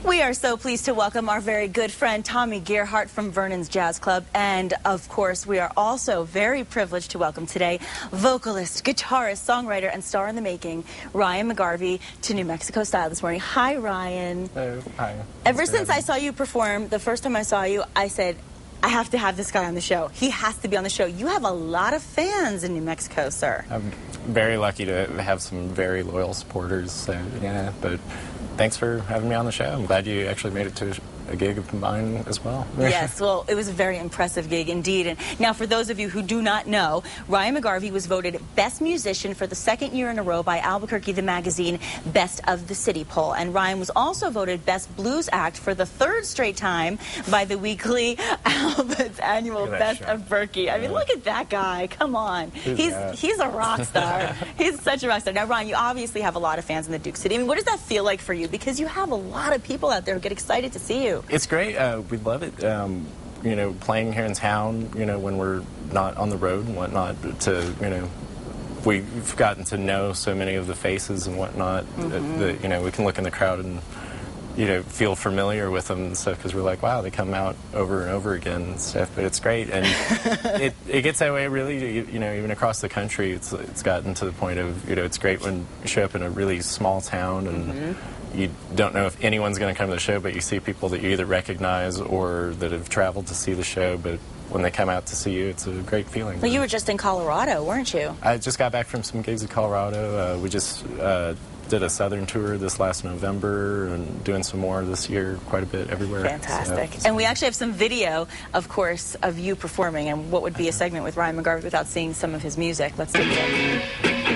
We are so pleased to welcome our very good friend Tommy Gerhardt from Vernon's Jazz Club. And, of course, we are also very privileged to welcome today vocalist, guitarist, songwriter, and star in the making, Ryan McGarvey, to New Mexico Style this morning. Hi, Ryan. Hello. Hi. Ever since I saw you perform, the first time I saw you, I said, I have to have this guy on the show. He has to be on the show. You have a lot of fans in New Mexico, sir. I'm very lucky to have some very loyal supporters, so, yeah, but thanks for having me on the show. I'm glad you actually made it to a gig of mine as well. Yes, well, it was a very impressive gig indeed. And now, for those of you who do not know, Ryan McGarvey was voted Best Musician for the second year in a row by Albuquerque the Magazine Best of the City poll. And Ryan was also voted Best Blues Act for the third straight time by the weekly Album's annual Best of Berkey. I mean, look at that guy. Come on. He's a rock star. He's such a rock star. Now, Ryan, you obviously have a lot of fans in the Duke City. I mean, what does that feel like for you? Because you have a lot of people out there who get excited to see you. It's great. We love it. You know, playing here in town, you know, when we're not on the road and whatnot, you know, we've gotten to know so many of the faces and whatnot that, you know, we can look in the crowd and, you know, feel familiar with them and stuff because we're like, wow, they come out over and over again and stuff. But it's great. And it gets that way really, you know, even across the country. It's gotten to the point of, you know, it's great when you show up in a really small town and you don't know if anyone's going to come to the show, but you see people that you either recognize or that have traveled to see the show, but when they come out to see you, it's a great feeling. Well, you were just in Colorado, weren't you? I just got back from some gigs in Colorado. We just did a southern tour this last November and doing some more this year, quite a bit everywhere. Fantastic. So, and we actually have some video, of course, of you performing, and what would be a segment with Ryan McGarvey without seeing some of his music. Let's take a look.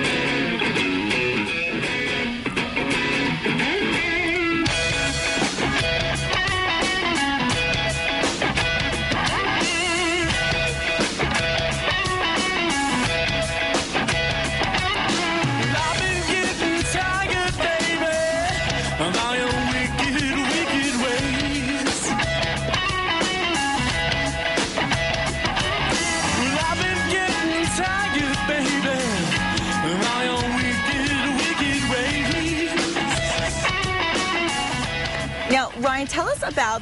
Now, Ryan, tell us about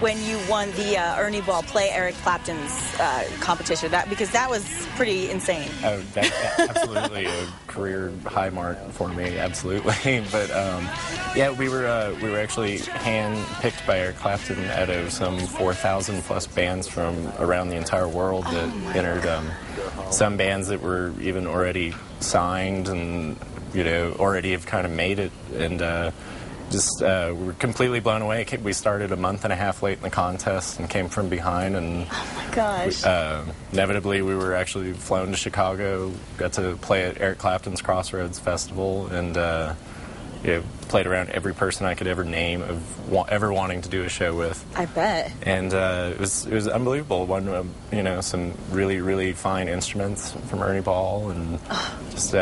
when you won the Ernie Ball Play Eric Clapton's competition, because that was pretty insane. Oh, that's absolutely a career high mark for me, absolutely. But yeah, we were actually hand-picked by Eric Clapton out of some 4,000 plus bands from around the entire world that entered. Some bands that were even already signed and, you know, already have kind of made it, and just we were completely blown away. We started a month and a half late in the contest and came from behind, and oh my gosh! Inevitably, we were actually flown to Chicago, got to play at Eric Clapton's Crossroads Festival, and you know, played around every person I could ever name of ever wanting to do a show with. I bet. And it was unbelievable. One, you know, some really fine instruments from Ernie Ball, and just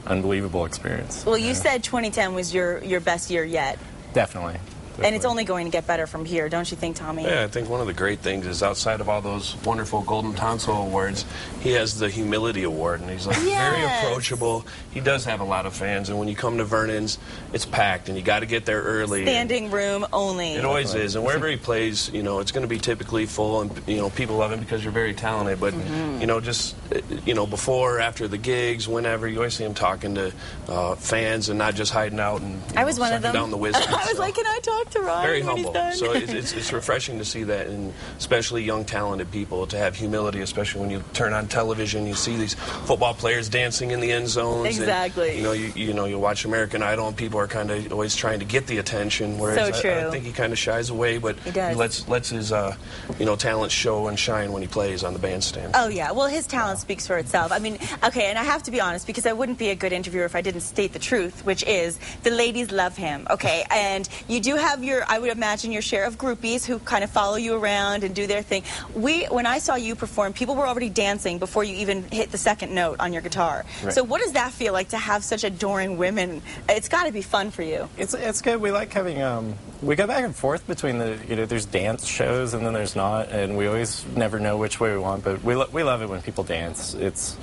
unbelievable experience. Well, you said 2010 was your best year yet. Definitely. And it's only going to get better from here, don't you think, Tommy? Yeah, I think one of the great things is outside of all those wonderful Golden Tonsil awards, he has the Humility Award, and he's like very approachable. He does have a lot of fans, and when you come to Vernon's, it's packed, and you got to get there early. Standing room only. It always is, and wherever he plays, you know, it's going to be typically full, and you know, people love him because you're very talented. But you know, just you know, before, after the gigs, whenever, you always see him talking to fans and not just hiding out and I was one of them. Down the whistle. I was like, can I talk to Ryan? Very humble. So it's refreshing to see that, and especially young, talented people, to have humility, especially when you turn on television, you see these football players dancing in the end zones. Exactly. And, you know, you watch American Idol, and people are kind of always trying to get the attention. Whereas so true. I think he kind of shies away, but he lets his you know, talent show and shine when he plays on the bandstand. Oh yeah. Well, his talent speaks for itself. I mean, okay, and I have to be honest, because I wouldn't be a good interviewer if I didn't state the truth, which is the ladies love him. Okay, and you do have I would imagine, your share of groupies who kind of follow you around and do their thing. When I saw you perform, people were already dancing before you even hit the second note on your guitar. Right. So what does that feel like to have such adoring women? It's got to be fun for you. It's good. We like having, we go back and forth between the, you know, there's dance shows and then there's not, and we always never know which way we want, but we love it when people dance. It's,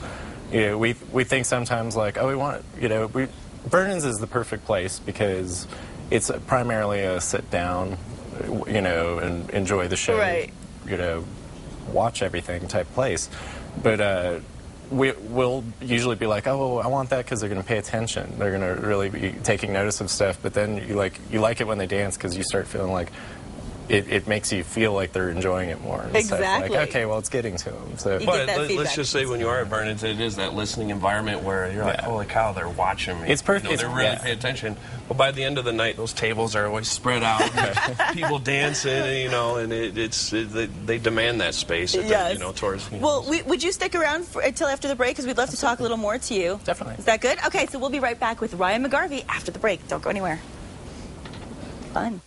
you know, we think sometimes like, oh, we want, you know, Vernon's is the perfect place because it's primarily a sit down, you know, and enjoy the show, Right. you know, watch everything type place. But we'll usually be like, oh, I want that because they're going to pay attention. They're going to really be taking notice of stuff. But then you like it when they dance because you start feeling like it makes you feel like they're enjoying it more. And Exactly. Like, okay, well, it's getting to them. So. You But get that let's feedback. just say when you are at Vernon, it is that listening environment where you're like, Yeah. holy cow, they're watching me. It's perfect. You know, they're really paying attention. But by the end of the night, those tables are always spread out, people dancing, and, you know, and they demand that space. Yes. You know, towards. You Well, know, would you stick around until after the break? Because we'd love to talk a little more to you. Definitely. Is that good? Okay, so we'll be right back with Ryan McGarvey after the break. Don't go anywhere. Fun.